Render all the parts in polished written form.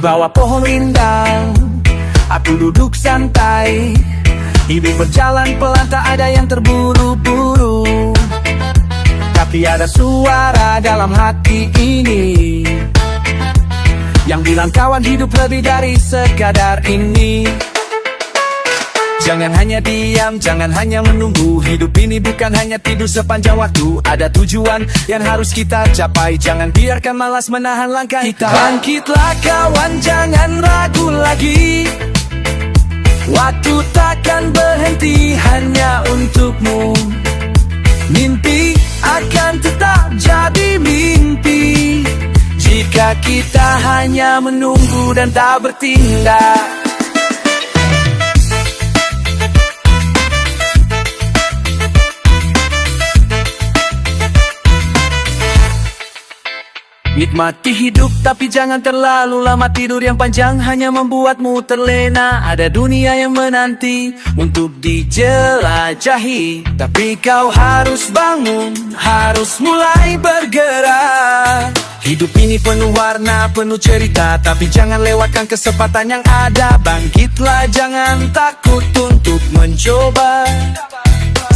bawah pohon rindang, aku duduk santai. Hidup berjalan pelan, tak ada yang terburu-buru. Tapi ada suara dalam hati ini yang bilang kawan, hidup lebih dari sekadar ini. Jangan hanya diam, jangan hanya menunggu. Hidup ini bukan hanya tidur sepanjang waktu. Ada tujuan yang harus kita capai. Jangan biarkan malas menahan langkah kita. Bangkitlah kawan, jangan ragu lagi. Waktu takkan berhenti hanya untukmu. Mimpi akan tetap jadi mimpi jika kita hanya menunggu dan tak bertindak. Nikmati hidup tapi jangan terlalu lama. Tidur yang panjang hanya membuatmu terlena. Ada dunia yang menanti untuk dijelajahi, tapi kau harus bangun, harus mulai bergerak. Hidup ini penuh warna, penuh cerita, tapi jangan lewatkan kesempatan yang ada. Bangkitlah, jangan takut untuk mencoba.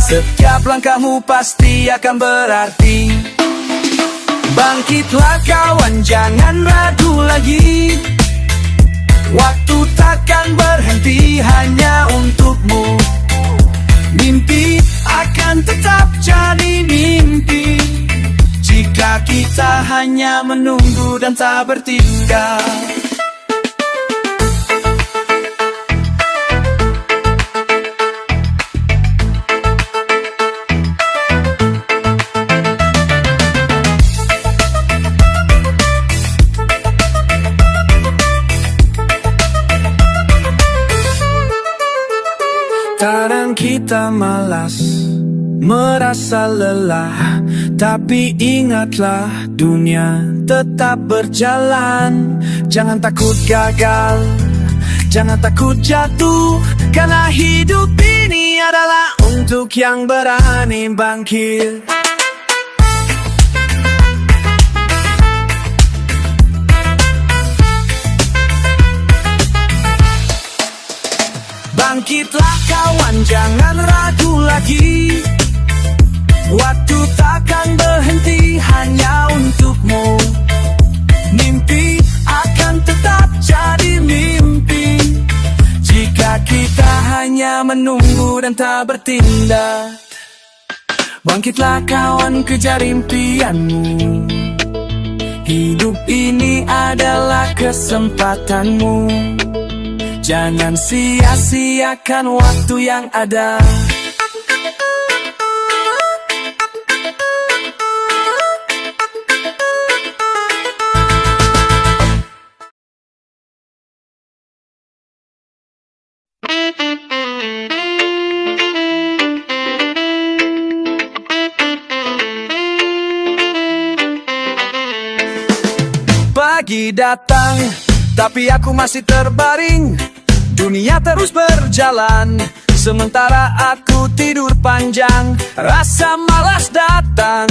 Setiap langkahmu pasti akan berarti. Bangkitlah kawan, jangan ragu lagi. Waktu takkan berhenti hanya untukmu. Mimpi akan tetap jadi mimpi jika kita hanya menunggu dan tak bertindak. Kadang kita malas, merasa lelah, tapi ingatlah dunia tetap berjalan. Jangan takut gagal, jangan takut jatuh, karena hidup ini adalah untuk yang berani bangkit. Bangkitlah kawan, jangan ragu lagi. Waktu takkan berhenti hanya untukmu. Mimpi akan tetap jadi mimpi jika kita hanya menunggu dan tak bertindak. Bangkitlah kawan, kejar impianmu. Hidup ini adalah kesempatanmu. Jangan sia-siakan waktu yang ada. Pagi datang, tapi aku masih terbaring. Dunia terus berjalan, sementara aku tidur panjang. Rasa malas datang,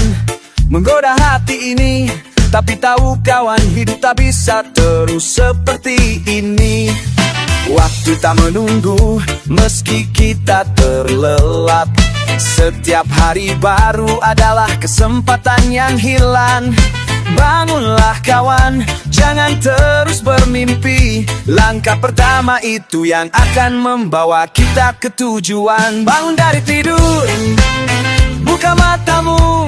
menggoda hati ini. Tapi tahu kawan, hidup tak bisa terus seperti ini. Waktu tak menunggu, meski kita terlelap. Setiap hari baru adalah kesempatan yang hilang. Bangunlah kawan, jangan terus bermimpi. Langkah pertama itu yang akan membawa kita ke tujuan. Bangun dari tidur, buka matamu.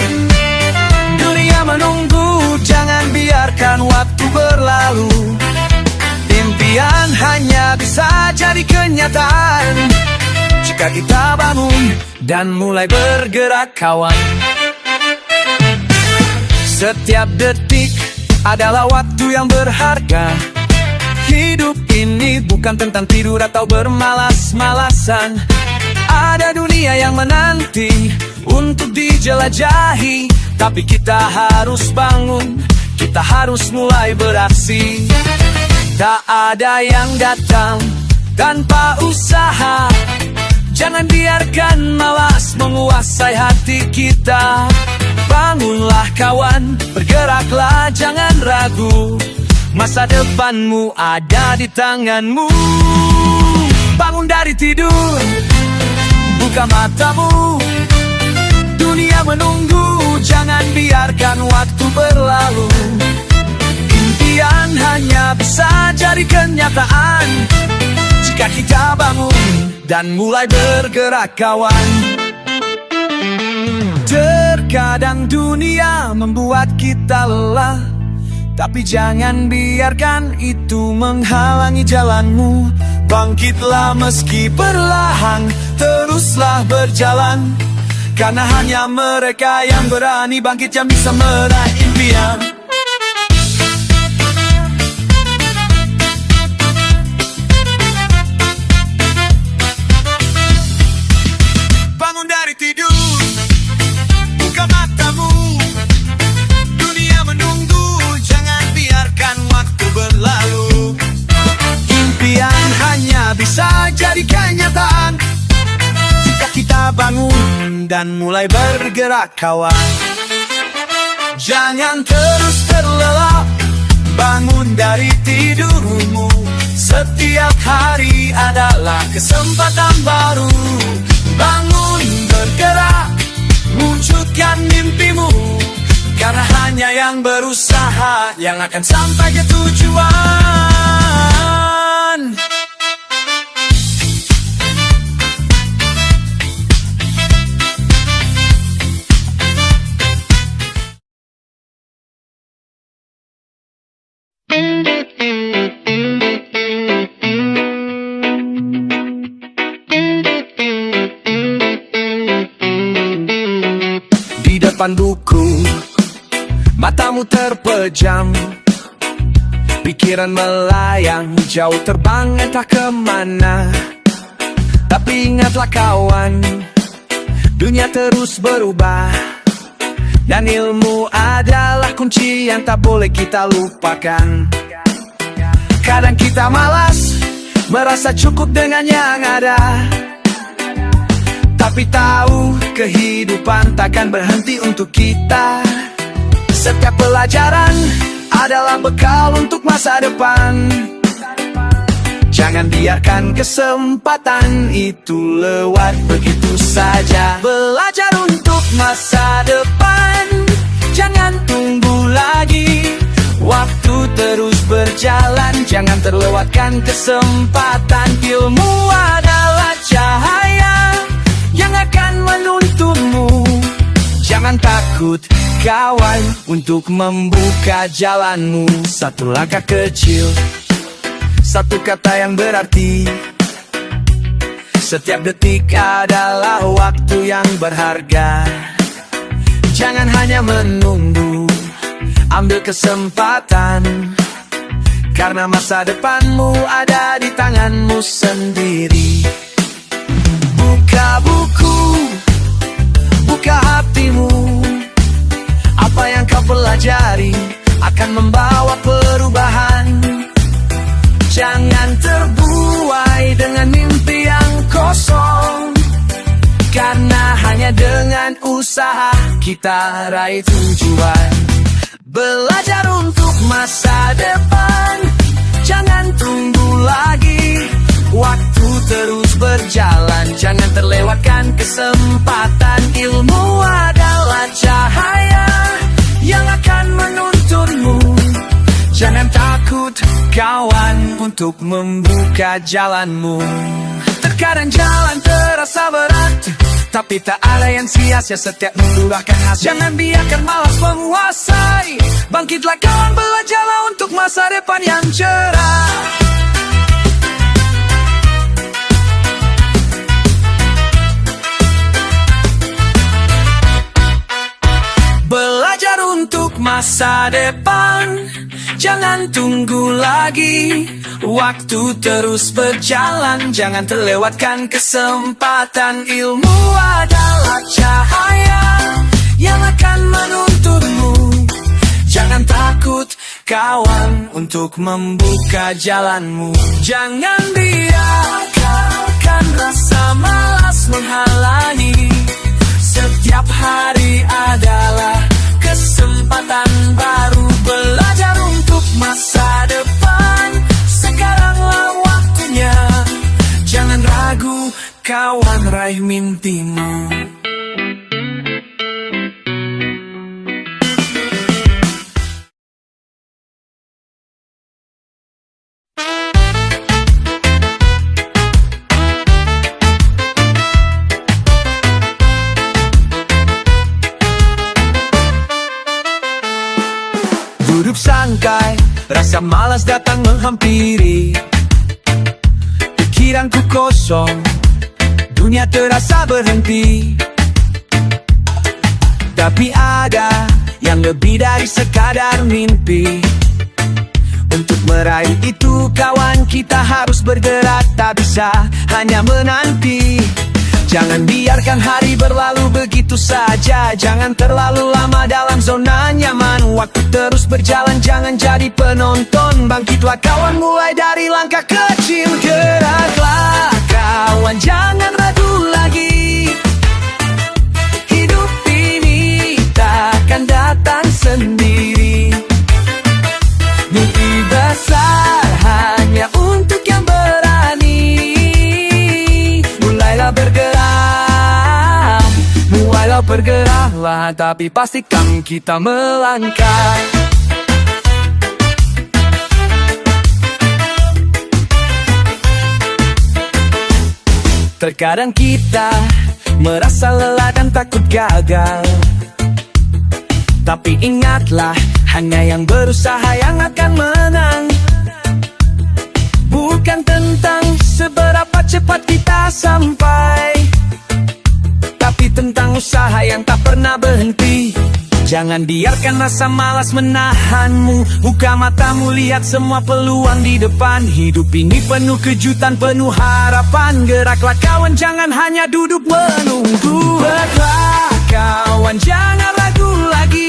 Dunia menunggu, jangan biarkan waktu berlalu. Impian hanya bisa jadi kenyataan jika kita bangun dan mulai bergerak kawan. Setiap detik adalah waktu yang berharga. Hidup ini bukan tentang tidur atau bermalas-malasan. Ada dunia yang menanti untuk dijelajahi, tapi kita harus bangun, kita harus mulai beraksi. Tak ada yang datang tanpa usaha. Jangan biarkan malas menguasai hati kita. Bangunlah kawan, bergeraklah, jangan ragu. Masa depanmu ada di tanganmu. Bangun dari tidur, buka matamu. Dunia menunggu, jangan biarkan waktu berlalu. Impian hanya bisa jadi kenyataan jika kita bangun dan mulai bergerak, kawan. Terkadang dunia membuat kita lelah, tapi jangan biarkan itu menghalangi jalanmu. Bangkitlah meski perlahan, teruslah berjalan. Karena hanya mereka yang berani bangkit yang bisa meraih impian. Bangun dari tidur, buka matamu. Dunia menunggu, jangan biarkan waktu berlalu. Impian hanya bisa jadi kenyataan jika kita bangun dan mulai bergerak, kawan. Jangan terus terlelap, bangun dari tidurmu. Setiap hari adalah kesempatan baru. Bangun, bergerak, wujudkan mimpimu. Karena hanya yang berusaha yang akan sampai ke tujuan. Di depan buku, matamu terpejam, pikiran melayang, jauh terbang entah kemana. Tapi ingatlah kawan, dunia terus berubah, dan ilmu adalah kunci yang tak boleh kita lupakan. Kadang kita malas, merasa cukup dengan yang ada, tapi tahu kehidupan takkan berhenti untuk kita. Setiap pelajaran adalah bekal untuk masa depan. Jangan biarkan kesempatan itu lewat begitu saja. Belajar untuk masa depan, jangan tunggu lagi. Waktu terus berjalan, jangan terlewatkan kesempatan. Ilmu adalah cahaya yang akan menuntunmu. Jangan takut kawan untuk membuka jalanmu. Satu langkah kecil, satu kata yang berarti. Setiap detik adalah waktu yang berharga. Jangan hanya menunggu, ambil kesempatan. Karena masa depanmu ada di tanganmu sendiri. Buka buku, buka hatimu. Apa yang kau pelajari akan membawa perubahan. Jangan terbuai dengan mimpi yang kosong. Karena hanya dengan usaha kita raih tujuan. Belajar untuk masa depan, jangan tunggu lagi. Waktu terus berjalan, jangan terlewatkan kesempatan. Ilmu adalah cahaya yang akan menuntunmu. Jangan takut kawan untuk membuka jalanmu. Terkadang jalan terasa berat, tapi tak ada yang sia-sia, setiap membuahkan hasil. Jangan biarkan malas menguasai. Bangkitlah kawan, belajarlah untuk masa depan yang cerah. Belajar untuk masa depan, jangan tunggu lagi. Waktu terus berjalan, jangan terlewatkan kesempatan. Ilmu adalah cahaya yang akan menuntunmu. Jangan takut kawan untuk membuka jalanmu. Jangan biarkan rasa malas menghalangi. Setiap hari adalah kesempatan baru. Belajar untuk masa depan, kawan, raih mimpimu. Duduk santai, rasa malas datang menghampiri. Pikiranku kosong, dunia terasa berhenti. Tapi ada yang lebih dari sekadar mimpi. Untuk meraih itu kawan, kita harus bergerak, tak bisa hanya menanti. Jangan biarkan hari berlalu begitu saja. Jangan terlalu lama dalam zona nyaman. Waktu terus berjalan, jangan jadi penonton. Bangkitlah kawan, mulai dari langkah kecil. Geraklah kawan, jangan ragu lagi. Hidup ini takkan datang sendiri. Mimpi besar hanya untuk yang berani. Mulailah bergerak, mulailah bergeraklah, tapi pastikan kita melangkah. Terkadang kita merasa lelah dan takut gagal. Tapi ingatlah, hanya yang berusaha yang akan menang. Bukan tentang seberapa cepat kita sampai, tapi tentang usaha yang tak pernah berhenti. Jangan biarkan rasa malas menahanmu. Buka matamu, lihat semua peluang di depan. Hidup ini penuh kejutan, penuh harapan. Geraklah kawan, jangan hanya duduk menunggu. Buatlah kawan, jangan ragu lagi.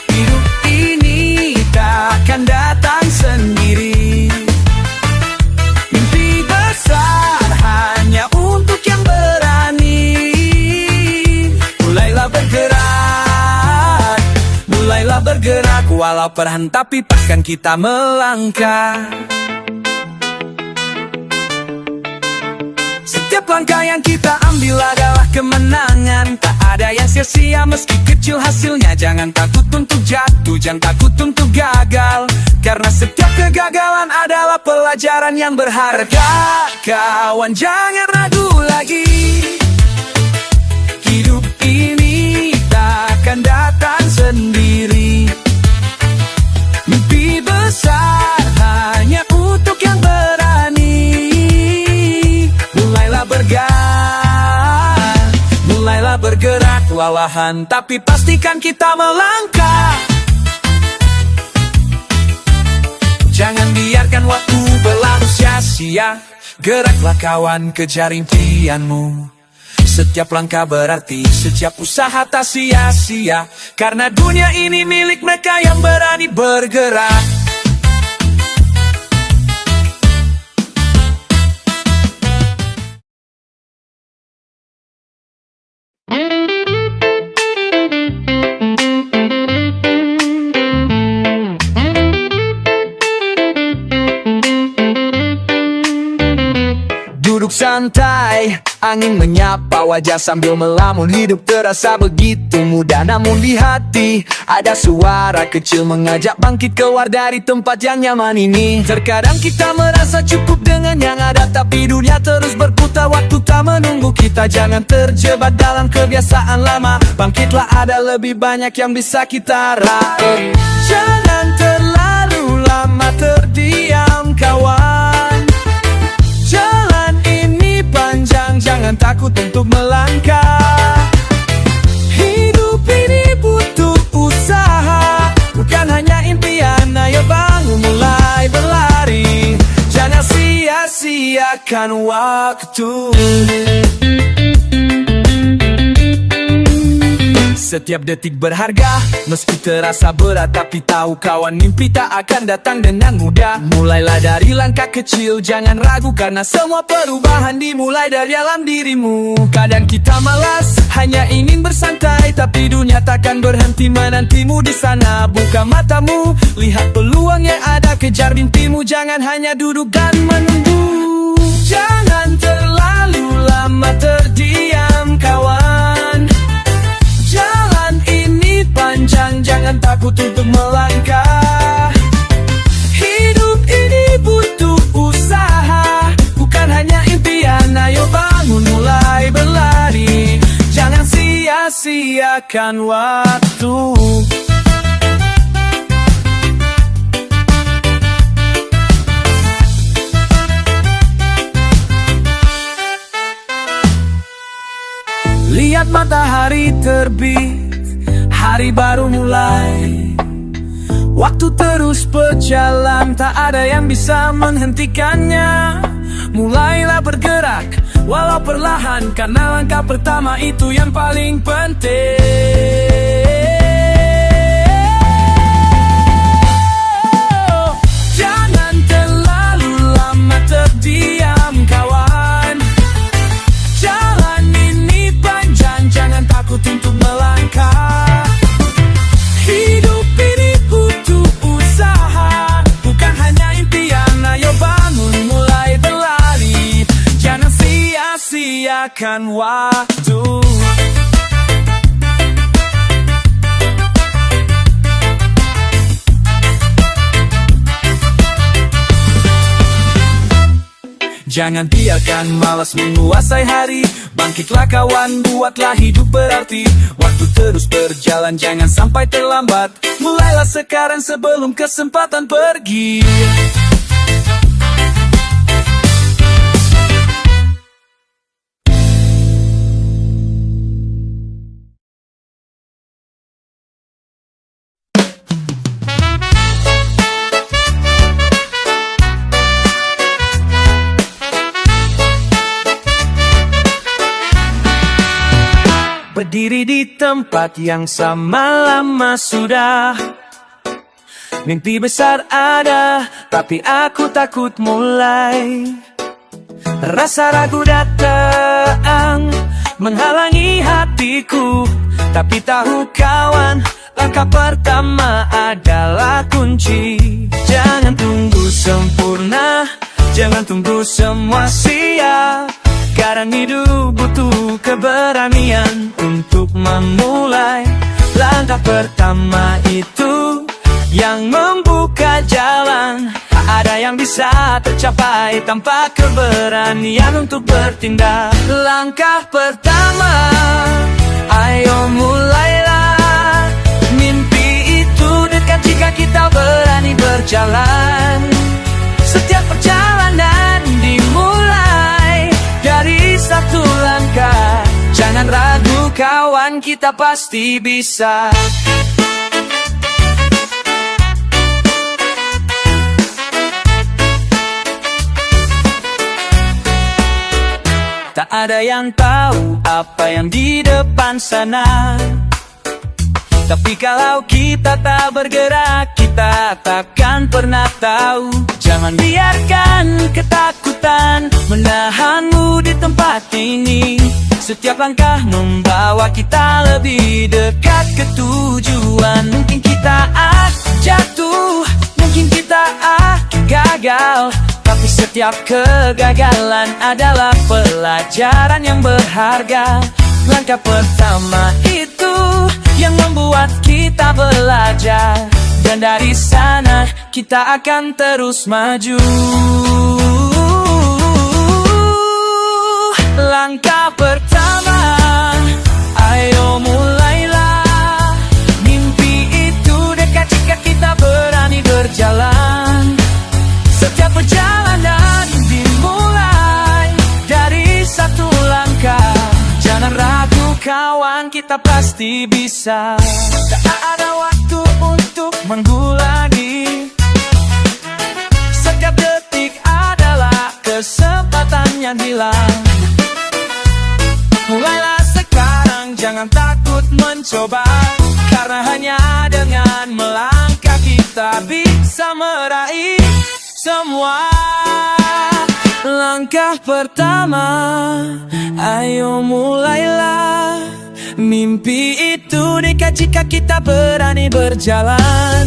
Hidup ini takkan datang sendiri. Mimpi besar hanya untuk yang berani. Mulailah bergerak, mulailah bergerak. Walau perlahan tapi pastikan kita melangkah. Setiap langkah yang kita ambil adalah kemenangan. Tak ada yang sia-sia meski kecil hasilnya. Jangan takut untuk jatuh, jangan takut untuk gagal. Karena setiap kegagalan adalah pelajaran yang berharga. Kawan, jangan ragu lagi. Hidup ini takkan datang sendiri. Mimpi besar hanya untuk yang berani. Mulailah bergerak, mulailah bergerak. Walahan tapi pastikan kita melangkah. Jangan biarkan waktu berlalu sia-sia. Geraklah kawan, kejar impianmu. Setiap langkah berarti, setiap usaha tak sia-sia. Karena dunia ini milik mereka yang berani bergerak. Duduk santai, angin menyapa wajah sambil melamun. Hidup terasa begitu mudah, namun di hati ada suara kecil mengajak bangkit keluar dari tempat yang nyaman ini. Terkadang kita merasa cukup dengan yang ada, tapi dunia terus berputar, waktu tak menunggu kita. Jangan terjebak dalam kebiasaan lama. Bangkitlah, ada lebih banyak yang bisa kita raih. Jangan terlalu lama terdiam kawan. Jalan ini panjang, jangan takut untuk melangkah. Hidup ini butuh usaha, bukan hanya impian. Ayo bangun, mulai berlari. Jangan sia-siakan waktu. Setiap detik berharga, meski terasa berat. Tapi tahu kawan, mimpi tak akan datang dengan mudah. Mulailah dari langkah kecil, jangan ragu. Karena semua perubahan dimulai dari dalam dirimu. Kadang kita malas, hanya ingin bersantai. Tapi dunia takkan berhenti menantimu di sana. Buka matamu, lihat peluang yang ada. Kejar mimpimu, jangan hanya duduk dan menunggu. Jangan terlalu lama terdiam kawan. Jalan ini panjang, jangan takut untuk melangkah. Hidup ini butuh usaha, bukan hanya impian. Ayo bangun mulai berlari, jangan sia-siakan waktu. Lihat matahari terbit, hari baru mulai. Waktu terus berjalan, tak ada yang bisa menghentikannya. Mulailah bergerak, walau perlahan, karena langkah pertama itu yang paling penting. Jangan terlalu lama terdiam kawan. Jalan ini panjang, jangan takut untuk melangkah. Hidup ini butuh usaha, bukan hanya impian. Ayo bangun mulai berlari, jangan sia-siakan waktu. Jangan biarkan malas menguasai hari. Bangkitlah kawan, buatlah hidup berarti. Waktu terus berjalan, jangan sampai terlambat. Mulailah sekarang sebelum kesempatan pergi. Berdiri di tempat yang sama lama sudah. Mimpi besar ada, tapi aku takut mulai. Rasa ragu datang, menghalangi hatiku. Tapi tahu kawan, langkah pertama adalah kunci. Jangan tunggu sempurna, jangan tunggu semua siap. Kadang hidup butuh keberanian untuk memulai. Langkah pertama itu yang membuka jalan. Tak ada yang bisa tercapai tanpa keberanian untuk bertindak. Langkah pertama, ayo mulailah. Mimpi itu dekat jika kita berani berjalan. Setiap perjalanan dimulai dari satu langkah. Jangan ragu kawan, kita pasti bisa. Tak ada yang tahu apa yang di depan sana. Tapi kalau kita tak bergerak, kita takkan pernah tahu. Jangan biarkan ketakutan menahanmu di tempat ini. Setiap langkah membawa kita lebih dekat ke tujuan. Mungkin kita jatuh, mungkin kita gagal, tapi setiap kegagalan adalah pelajaran yang berharga. Langkah pertama itu yang membuat kita belajar, dan dari sana kita akan terus maju. Langkah pertama, ayo mulailah. Mimpi itu dekat jika kita berani berjalan. Setiap perjalanan dimulai dari satu langkah. Jangan ragu kawan, kita pasti bisa. Tak ada waktu untuk mengulangi. Setiap detik adalah kesempatan yang hilang. Mulailah sekarang, jangan takut mencoba. Karena hanya dengan melangkah kita bisa meraih semua. Langkah pertama, ayo mulailah. Mimpi itu dekat jika kita berani berjalan.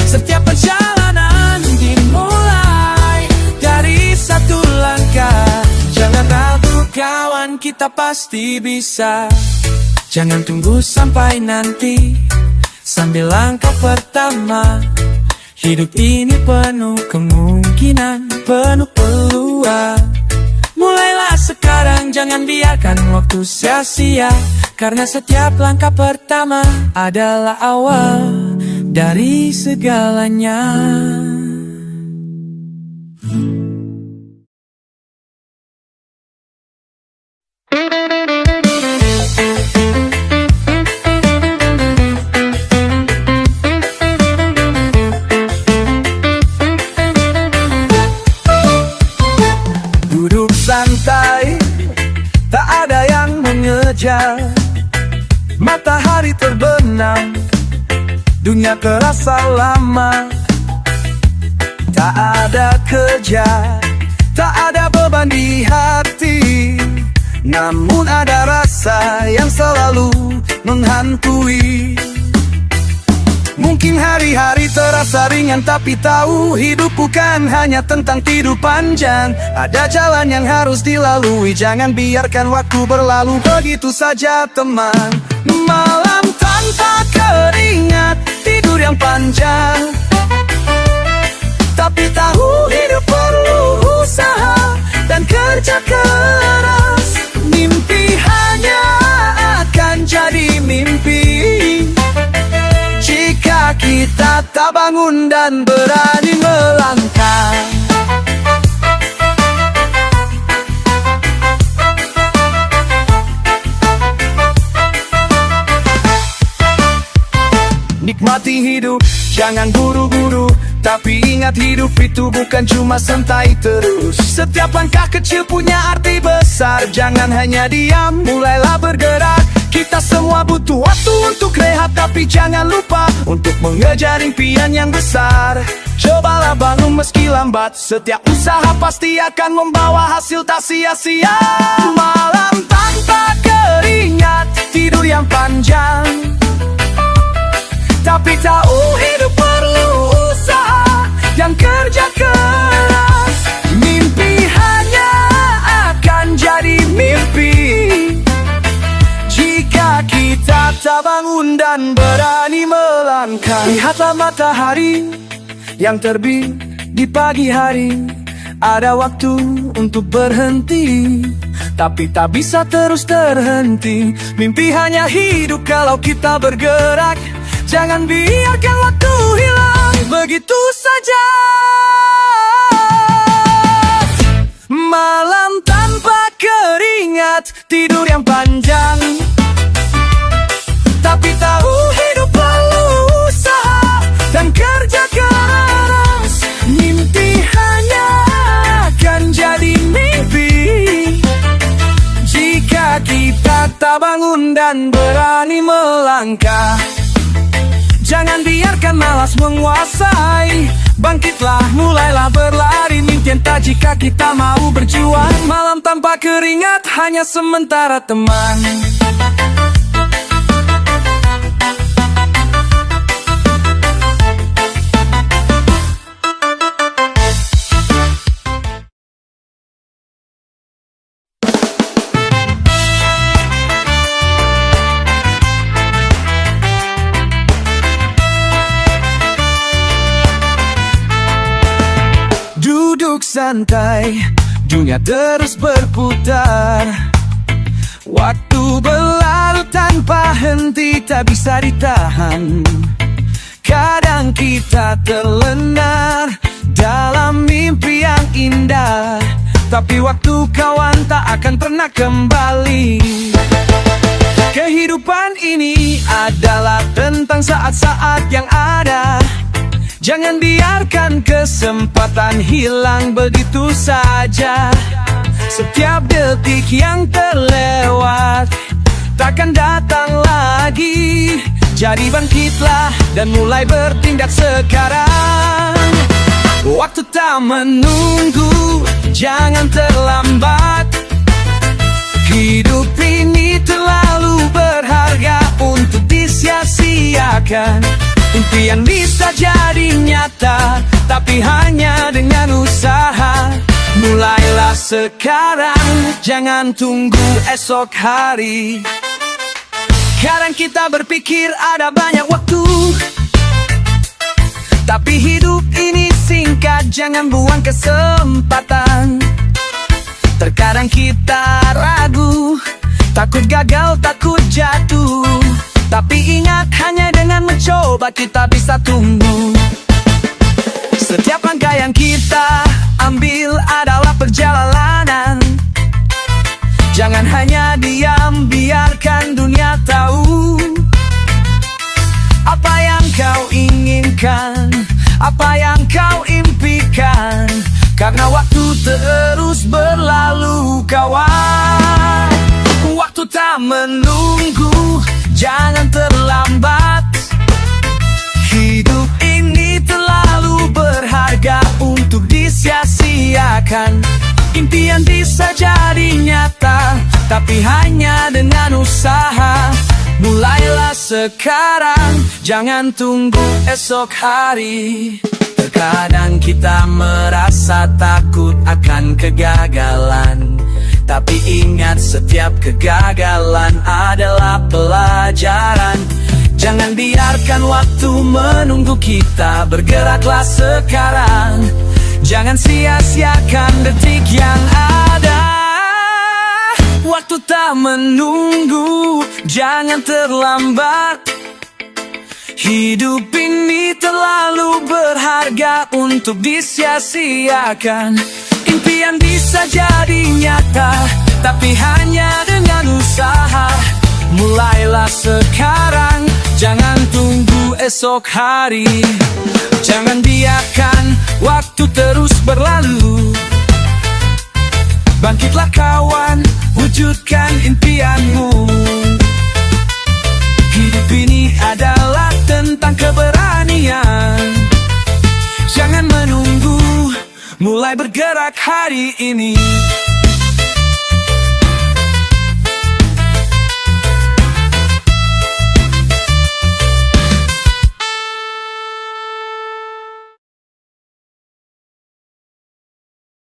Setiap perjalanan dimulai dari satu langkah. langkah. Jangan ragu kawan, kita pasti bisa. Jangan tunggu sampai nanti, sambil langkah pertama. Hidup ini penuh kemungkinan, penuh peluang. Mulailah sekarang, jangan biarkan waktu sia-sia. Karena setiap langkah pertama adalah awal dari segalanya. Duduk santai, tak ada yang mengejar. Matahari terbenam, dunia terasa lama. Tak ada kejar, tak ada beban di hati. Namun ada rasa yang selalu menghantui. Mungkin hari-hari terasa ringan, tapi tahu hidup bukan hanya tentang tidur panjang. Ada jalan yang harus dilalui, jangan biarkan waktu berlalu begitu saja teman. Malam tanpa keringat, tidur yang panjang. Tapi tahu hidup perlu usaha dan kerja keras. Mimpi hanya akan jadi mimpi jika kita tak bangun dan berani melangkah. Nikmati hidup, jangan buru-buru. Tapi ingat hidup itu bukan cuma santai terus. Setiap langkah kecil punya arti besar. Jangan hanya diam, mulailah bergerak. Kita semua butuh waktu untuk rehat, tapi jangan lupa untuk mengejar impian yang besar. Cobalah bangun meski lambat, setiap usaha pasti akan membawa hasil tak sia-sia. Malam tanpa keringat, tidur yang panjang. Tapi tahu hidup perlu usaha dan kerja keras. Mimpi hanya akan jadi mimpi jika kita tak bangun dan berani melangkah. Lihatlah matahari yang terbit di pagi hari. Ada waktu untuk berhenti, tapi tak bisa terus terhenti. Mimpi hanya hidup kalau kita bergerak. Jangan biarkan waktu hilang begitu saja. Malam tanpa keringat, tidur yang panjang. Tapi tahu hidup perlu usaha dan kerja keras. Mimpi hanya akan jadi mimpi jika kita tak bangun dan berani melangkah. Jangan biarkan malas menguasai. Bangkitlah, mulailah berlari. Mimpi entah jika kita mau berjuang. Malam tanpa keringat hanya sementara teman. Duduk santai, dunia terus berputar. Waktu berlalu tanpa henti, tak bisa ditahan. Kadang kita terlena dalam mimpi yang indah, tapi waktu kawan tak akan pernah kembali. Kehidupan ini adalah tentang saat-saat yang ada. Jangan biarkan kesempatan hilang begitu saja. Setiap detik yang terlewat takkan datang lagi. Jadi bangkitlah dan mulai bertindak sekarang. Waktu tak menunggu, jangan terlambat. Hidup ini terlalu berharga untuk disia-siakan. Impian bisa jadi nyata, tapi hanya dengan usaha. Mulailah sekarang, jangan tunggu esok hari. Kadang kita berpikir ada banyak waktu, tapi hidup ini singkat, jangan buang kesempatan. Terkadang kita ragu, takut gagal, takut jatuh, tapi ingat hanya dengan mencoba kita bisa tumbuh. Setiap langkah yang kita ambil adalah perjalanan. Jangan hanya diam, biarkan dunia tahu apa yang kau inginkan, apa yang kau impikan. Karena waktu terus berlalu kawan. Waktu tak menunggu, jangan terlambat. Hidup ini terlalu berharga untuk disia-siakan. Impian bisa jadi nyata, tapi hanya dengan usaha. Mulailah sekarang, jangan tunggu esok hari. Terkadang kita merasa takut akan kegagalan, tapi ingat setiap kegagalan adalah pelajaran. Jangan biarkan waktu menunggu kita, bergeraklah sekarang. Jangan sia-siakan detik yang ada. Waktu tak menunggu, jangan terlambat. Hidup ini terlalu berharga untuk disia-siakan. Impian bisa jadi nyata, tapi hanya dengan usaha. Mulailah sekarang, jangan tunggu esok hari. Jangan biarkan waktu terus berlalu. Bangkitlah kawan, wujudkan impianmu. Hidup ini adalah tentang keberanian. Jangan menunggu, mulai bergerak hari ini.